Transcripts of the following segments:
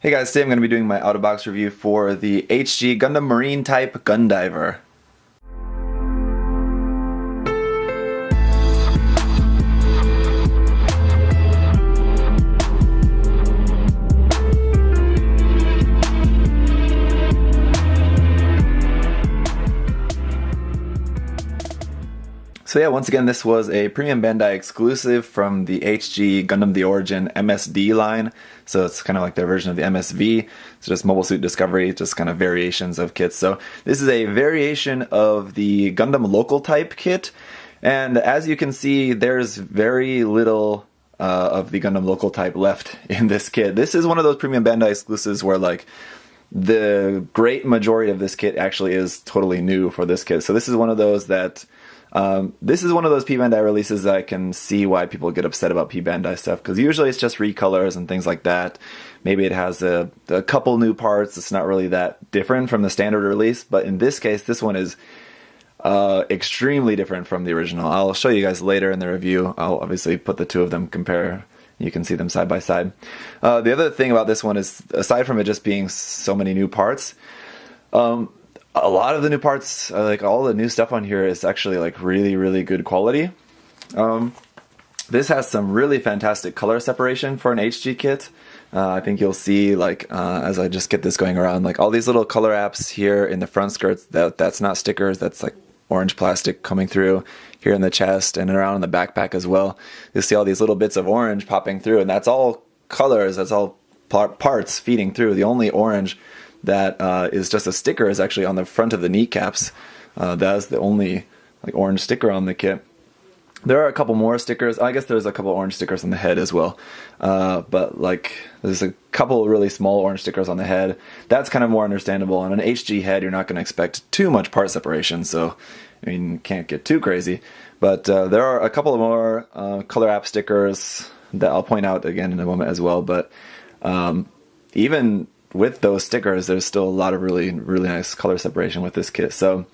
Hey guys, today I'm going to be doing my out-of-box review for the HG Gundam Marine Type GunDiver. So yeah, once again, this was a Premium Bandai exclusive from the HG Gundam The Origin MSD line. So it's kind of like their version of the MSV. It's just Mobile Suit Discovery, just kind of variations of kits. So this is a variation of the Gundam Local Type kit. And as you can see, there's very little of the Gundam Local Type left in this kit. This is one of those Premium Bandai exclusives where like the great majority of this kit actually is totally new for this kit. So this is one of those that this is one of those P Bandai releases that I can see why people get upset about P Bandai stuff, because usually it's just recolors and things like that. Maybe it has a couple new parts. It's not really that different from the standard release, but in this case, this one is extremely different from the original. I'll show you guys later in the review. I'll obviously put the two of them, compare. You can see them side by side. The other thing about this one is, aside from it just being so many new parts, a lot of the new parts, like all the new stuff on here, is actually like really good quality. This has some really fantastic color separation for an HG kit. I think you'll see, like, as I just get this going around, like all these little color apps here in the front skirts, that's not stickers, that's like orange plastic coming through here in the chest and around in the backpack as well. You'll see all these little bits of orange popping through, and that's all colors, that's all parts feeding through. The only orange that is just a sticker is actually on the front of the kneecaps. That's the only like orange sticker on the kit. There are a couple more stickers. I guess there's a couple orange stickers on the head as well. But like there's a couple really small orange stickers on the head. That's kind of more understandable. On an HG head, you're not going to expect too much part separation, so I mean, can't get too crazy. But there are a couple of more color app stickers that I'll point out again in a moment as well. But even with those stickers, there's still a lot of really nice color separation with this kit. So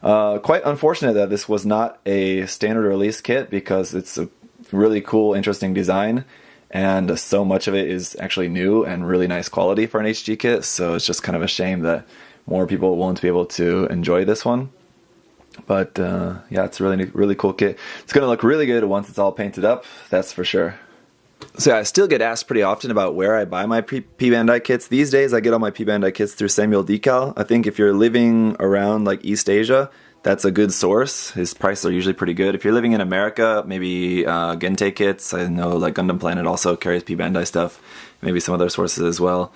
quite unfortunate that this was not a standard release kit, because it's a really cool, interesting design, and so much of it is actually new and really nice quality for an HG kit. So it's just kind of a shame that more people won't be able to enjoy this one. But yeah, it's a really cool kit. It's going to look really good once it's all painted up, that's for sure. So yeah, I still get asked pretty often about where I buy my P Bandai kits. These days I get all my P Bandai kits through Samuel Decal. I think if you're living around like East Asia, that's a good source. His prices are usually pretty good. If you're living in America, maybe Gente kits. I know like Gundam Planet also carries P Bandai stuff. Maybe some other sources as well.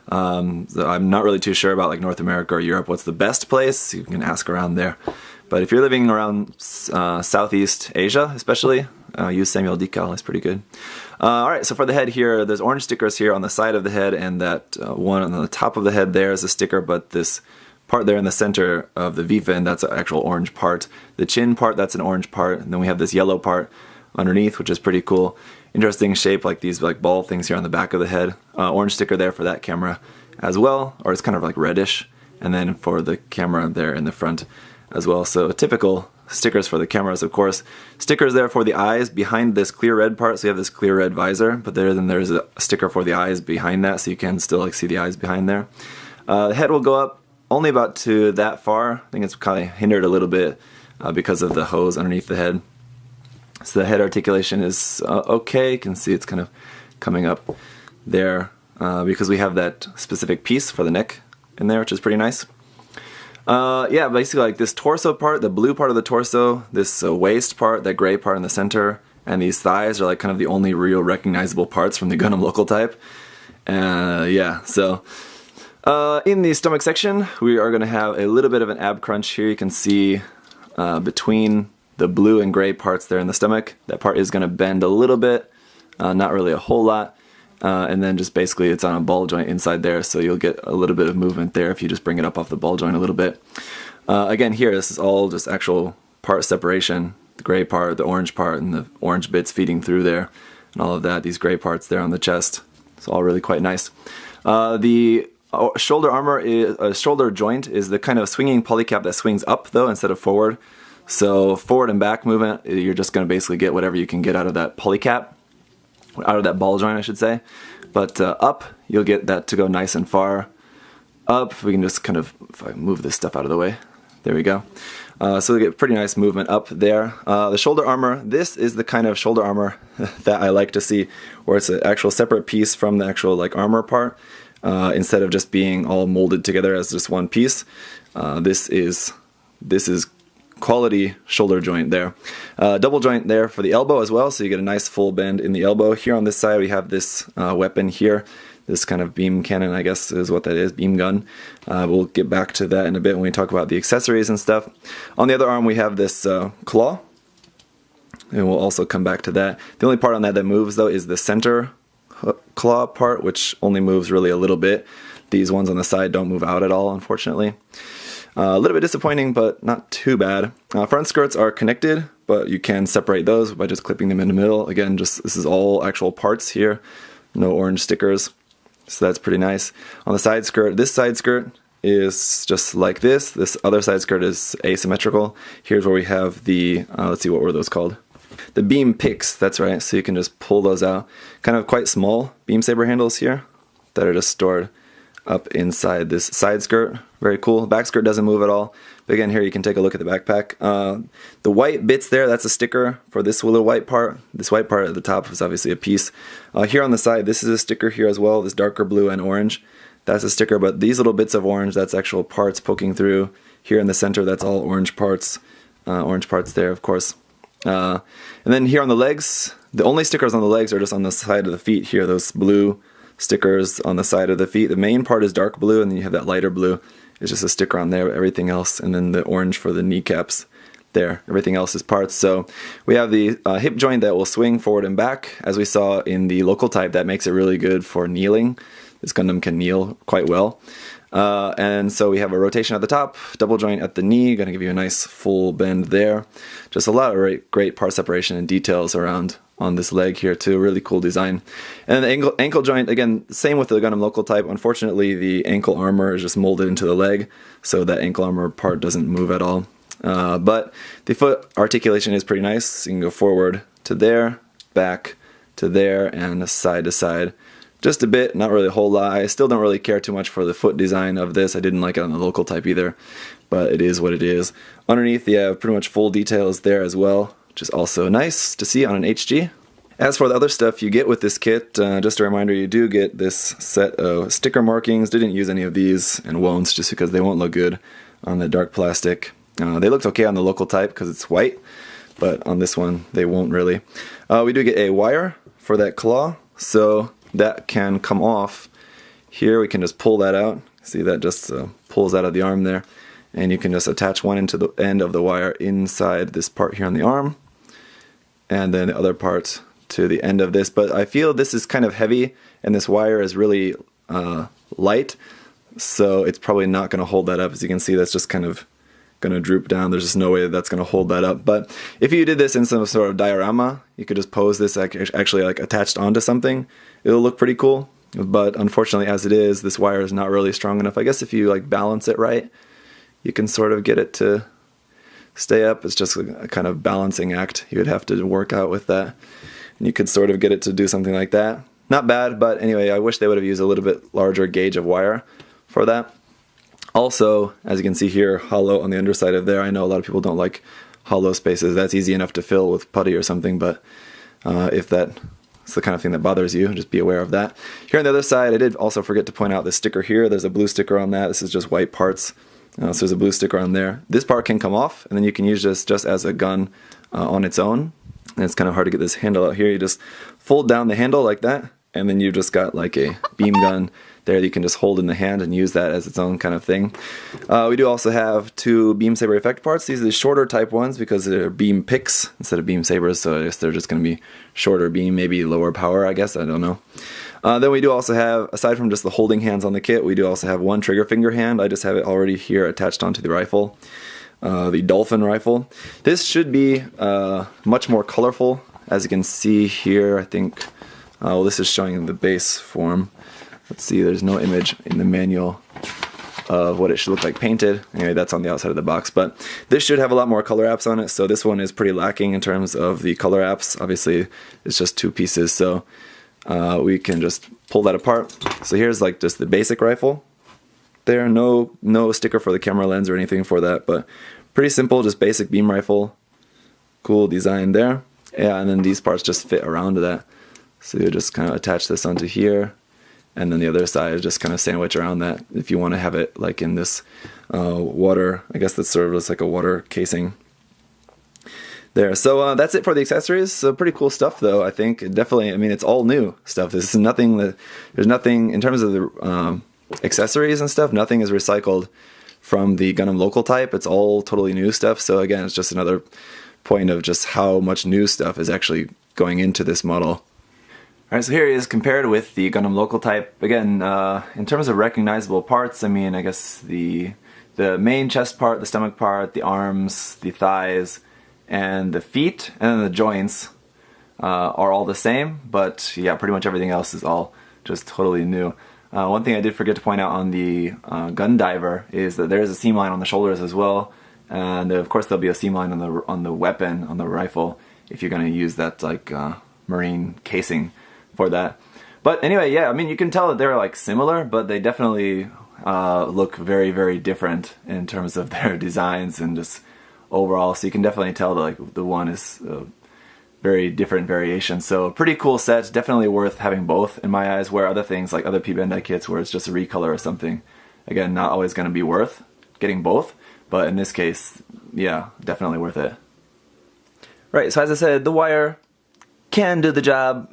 So I'm not really too sure about like North America or Europe what's the best place. You can ask around there. But if you're living around Southeast Asia especially, use Samuel Decal, it's pretty good. Alright, so for the head here, there's orange stickers here on the side of the head, and that one on the top of the head there is a sticker, but this part there in the center of the V-fin, that's an actual orange part. The chin part, that's an orange part, and then we have this yellow part underneath, which is pretty cool. Interesting shape, like these like ball things here on the back of the head. Orange sticker there for that camera as well, or it's kind of like reddish, and then for the camera there in the front as well. So typical stickers for the cameras, of course. Stickers there for the eyes behind this clear red part, so you have this clear red visor, but then there's a sticker for the eyes behind that, so you can still like see the eyes behind there. The head will go up only about to that far. I think it's kind of hindered a little bit because of the hose underneath the head. So the head articulation is okay. You can see it's kind of coming up there because we have that specific piece for the neck in there, which is pretty nice. Yeah, basically like this torso part, the blue part of the torso, this waist part, that gray part in the center, and these thighs are like kind of the only real recognizable parts from the Gundam Local Type. Yeah, so in the stomach section, we are going to have a little bit of an ab crunch here. You can see between the blue and gray parts there in the stomach, that part is going to bend a little bit, not really a whole lot. And then just basically it's on a ball joint inside there, so you'll get a little bit of movement there if you just bring it up off the ball joint a little bit. Again here, this is all just actual part separation. The gray part, the orange part, and the orange bits feeding through there, and all of that, these gray parts there on the chest. It's all really quite nice. The shoulder armor, shoulder joint is the kind of swinging polycap that swings up though instead of forward. So forward and back movement, you're just going to basically get whatever you can get out of that polycap. out of that ball joint, I should say. But up, you'll get that to go nice and far. Up, we can just kind of, if I move this stuff out of the way, there we go. So we get pretty nice movement up there. The shoulder armor, this is the kind of shoulder armor that I like to see, where it's an actual separate piece from the actual like armor part, instead of just being all molded together as just one piece. This is quality shoulder joint there. Double joint there for the elbow as well, so you get a nice full bend in the elbow. Here on this side we have this weapon here. This kind of beam cannon, I guess is what that is, beam gun. We'll get back to that in a bit when we talk about the accessories and stuff. On the other arm we have this claw, and we'll also come back to that. The only part on that moves though is the center claw part, which only moves really a little bit. These ones on the side don't move out at all, unfortunately. A little bit disappointing, but not too bad. Front skirts are connected, but you can separate those by just clipping them in the middle. Again, just this is all actual parts here, no orange stickers. So that's pretty nice. On the side skirt, this side skirt is just like this. This other side skirt is asymmetrical. Here's where we have the, let's see, what were those called? The beam picks, that's right. So you can just pull those out. Kind of quite small beam saber handles here that are just stored up inside this side skirt. Very cool. Back skirt doesn't move at all. But again, here you can take a look at the backpack. The white bits there, that's a sticker for this little white part. This white part at the top is obviously a piece. Here on the side, this is a sticker here as well, this darker blue and orange. That's a sticker, but these little bits of orange, that's actual parts poking through. Here in the center, that's all orange parts. Orange parts there, of course. And then here on the legs, the only stickers on the legs are just on the side of the feet here, those blue stickers on the side of the feet. The main part is dark blue, and then you have that lighter blue. It's just a sticker on there, everything else, and then the orange for the kneecaps there. Everything else is parts. So we have the hip joint that will swing forward and back, as we saw in the local type. That makes it really good for kneeling. This Gundam can kneel quite well. And so we have a rotation at the top, double joint at the knee, going to give you a nice full bend there. Just a lot of great part separation and details around on this leg here too. Really cool design. And the ankle joint, again, same with the Gundam local type. Unfortunately, the ankle armor is just molded into the leg, so that ankle armor part doesn't move at all. But the foot articulation is pretty nice. You can go forward to there, back to there, and side to side. Just a bit, not really a whole lot. I still don't really care too much for the foot design of this. I didn't like it on the local type either, but it is what it is. Underneath, you have pretty much full details there as well, which is also nice to see on an HG. As for the other stuff you get with this kit, just a reminder, you do get this set of sticker markings. Didn't use any of these and won't, just because they won't look good on the dark plastic. They looked okay on the local type because it's white, but on this one they won't really. We do get a wire for that claw, so that can come off. Here we can just pull that out. See, that just pulls out of the arm there, and you can just attach one into the end of the wire inside this part here on the arm, and then the other part to the end of this. But I feel this is kind of heavy, and this wire is really light, so it's probably not going to hold that up. As you can see, that's just kind of going to droop down. There's just no way that's going to hold that up. But if you did this in some sort of diorama, you could just pose this actually like attached onto something. It'll look pretty cool. But unfortunately, as it is, this wire is not really strong enough. I guess if you like balance it right, you can sort of get it to stay up. It's just a kind of balancing act you would have to work out with that. And you could sort of get it to do something like that. Not bad, but anyway, I wish they would have used a little bit larger gauge of wire for that. Also, as you can see here, hollow on the underside of there. I know a lot of people don't like hollow spaces. That's easy enough to fill with putty or something, but if that's the kind of thing that bothers you, just be aware of that. Here on the other side, I did also forget to point out this sticker here. There's a blue sticker on that. This is just white parts. So there's a blue sticker on there. This part can come off, and then you can use this just as a gun on its own. And it's kind of hard to get this handle out here. You just fold down the handle like that, and then you've just got like a beam gun there that you can just hold in the hand and use that as its own kind of thing. We do also have two beam saber effect parts. These are the shorter type ones because they're beam picks instead of beam sabers, so I guess they're just going to be shorter beam, maybe lower power, I guess, I don't know. Then we do also have, aside from just the holding hands on the kit, we do also have one trigger finger hand. I just have it already here attached onto the rifle, the Dolphin rifle. This should be much more colorful, as you can see here. I think, well, this is showing in the base form. Let's see, there's no image in the manual of what it should look like painted. Anyway, that's on the outside of the box, but this should have a lot more color apps on it, so this one is pretty lacking in terms of the color apps. Obviously, it's just 2 pieces, so we can just pull that apart. So here's like just the basic rifle. There, no sticker for the camera lens or anything for that, but pretty simple, just basic beam rifle. Cool design there. Yeah, and then these parts just fit around that. So you just kind of attach this onto here, and then the other side just kind of sandwich around that if you want to have it like in this water, I guess that's sort of just like a water casing there. So that's it for the accessories. So pretty cool stuff though, I think. Definitely, I mean, it's all new stuff. This is nothing that, there's nothing, in terms of the accessories and stuff, nothing is recycled from the Gundam local type. It's all totally new stuff. So again, it's just another point of just how much new stuff is actually going into this model. Alright, so here it is compared with the Gundam local type. Again, in terms of recognizable parts, I mean, I guess the main chest part, the stomach part, the arms, the thighs, and the feet, and then the joints are all the same, but yeah, pretty much everything else is all just totally new. One thing I did forget to point out on the GunDiver is that there is a seam line on the shoulders as well, and of course there'll be a seam line on the weapon, on the rifle, if you're going to use that like marine casing for that. But anyway, yeah, I mean, you can tell that they're like similar, but they definitely look very, very different in terms of their designs and just overall. So you can definitely tell that like the one is very different variation. So pretty cool set, definitely worth having both in my eyes, where other things like other P Bandai kits where it's just a recolor or something, again, not always going to be worth getting both, but in this case, yeah, definitely worth it. Right, so as I said, the wire can do the job,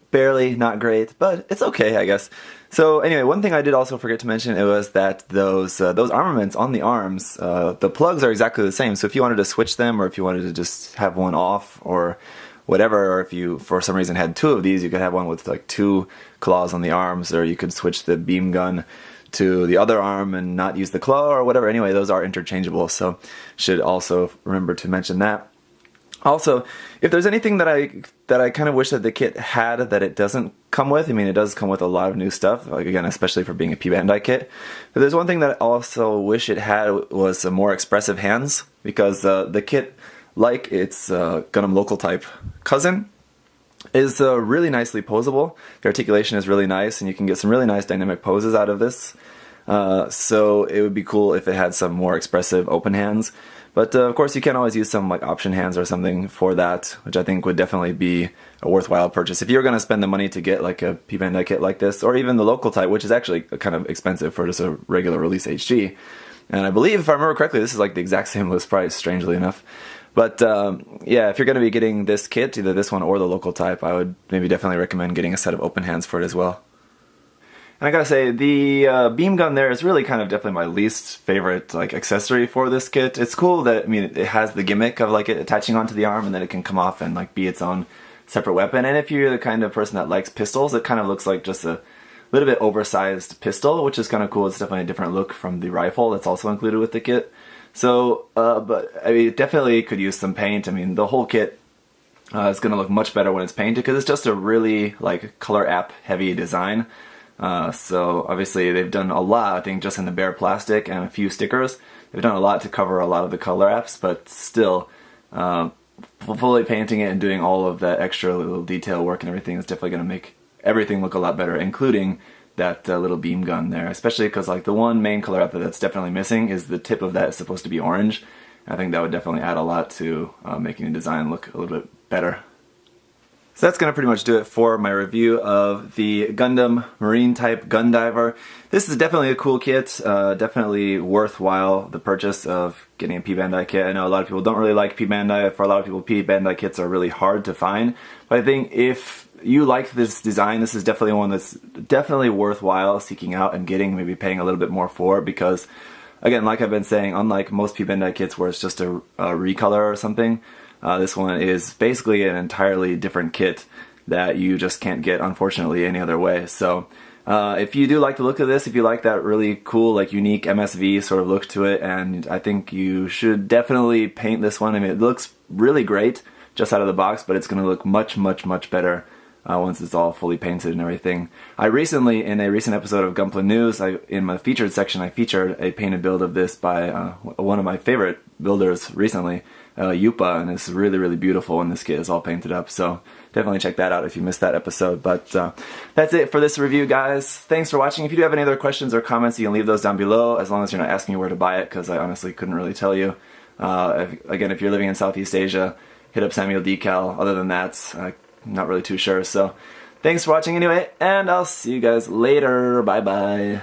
barely, not great, but it's okay, I guess. So anyway, one thing I did also forget to mention, it was that those armaments on the arms, the plugs are exactly the same. So if you wanted to switch them, or if you wanted to just have one off, or whatever, or if you for some reason had 2 of these, you could have one with like 2 claws on the arms, or you could switch the beam gun to the other arm and not use the claw or whatever. Anyway, those are interchangeable, so should also remember to mention that. Also, if there's anything that I kind of wish that the kit had that it doesn't come with, I mean, it does come with a lot of new stuff, like again, especially for being a P Bandai kit. But there's one thing that I also wish it had was some more expressive hands, because the kit, like its Gundam local type cousin, is really nicely posable. The articulation is really nice, and you can get some really nice dynamic poses out of this. So it would be cool if it had some more expressive open hands. But of course, you can always use some like option hands or something for that, which I think would definitely be a worthwhile purchase if you're going to spend the money to get like a P Bandai kit like this, or even the local type, which is actually kind of expensive for just a regular release HG. And I believe, if I remember correctly, this is like the exact same list price, strangely enough. But yeah, if you're going to be getting this kit, either this one or the local type, I would maybe definitely recommend getting a set of open hands for it as well. And I gotta say, the beam gun there is really kind of definitely my least favorite like accessory for this kit. It's cool that, I mean, it has the gimmick of like it attaching onto the arm, and then it can come off and like be its own separate weapon. And if you're the kind of person that likes pistols, it kind of looks like just a little bit oversized pistol, which is kind of cool. It's definitely a different look from the rifle that's also included with the kit. So, but I mean, it definitely could use some paint. I mean, the whole kit is gonna look much better when it's painted, because it's just a really like color app heavy design. So obviously they've done a lot, I think, just in the bare plastic and a few stickers. They've done a lot to cover a lot of the color apps, but still, fully painting it and doing all of that extra little detail work and everything is definitely going to make everything look a lot better, including that little beam gun there. Especially because like the one main color app that's definitely missing is the tip of that is supposed to be orange. I think that would definitely add a lot to making the design look a little bit better. So that's going to pretty much do it for my review of the Gundam Marine type GunDiver. This is definitely a cool kit, definitely worthwhile the purchase of getting a P Bandai kit. I know a lot of people don't really like P Bandai. For a lot of people, P Bandai kits are really hard to find. But I think if you like this design, this is definitely one that's definitely worthwhile seeking out and getting, maybe paying a little bit more for, because again, like I've been saying, unlike most P Bandai kits where it's just a recolor or something, this one is basically an entirely different kit that you just can't get, unfortunately, any other way. So if you do like the look of this, if you like that really cool, like unique MSV sort of look to it, and I think you should definitely paint this one. I mean, it looks really great just out of the box, but it's going to look much, much, much better once it's all fully painted and everything. I recently, in a recent episode of Gunpla News, in my featured section, I featured a painted build of this by one of my favorite builders recently, Yupa, and it's really, really beautiful when this kit is all painted up. So definitely check that out if you missed that episode. But that's it for this review, guys. Thanks for watching. If you do have any other questions or comments, you can leave those down below, as long as you're not asking me where to buy it, because I honestly couldn't really tell you. Again, if you're living in Southeast Asia, hit up Samuel Decal. Other than that, I'm not really too sure. So thanks for watching anyway, and I'll see you guys later. Bye bye.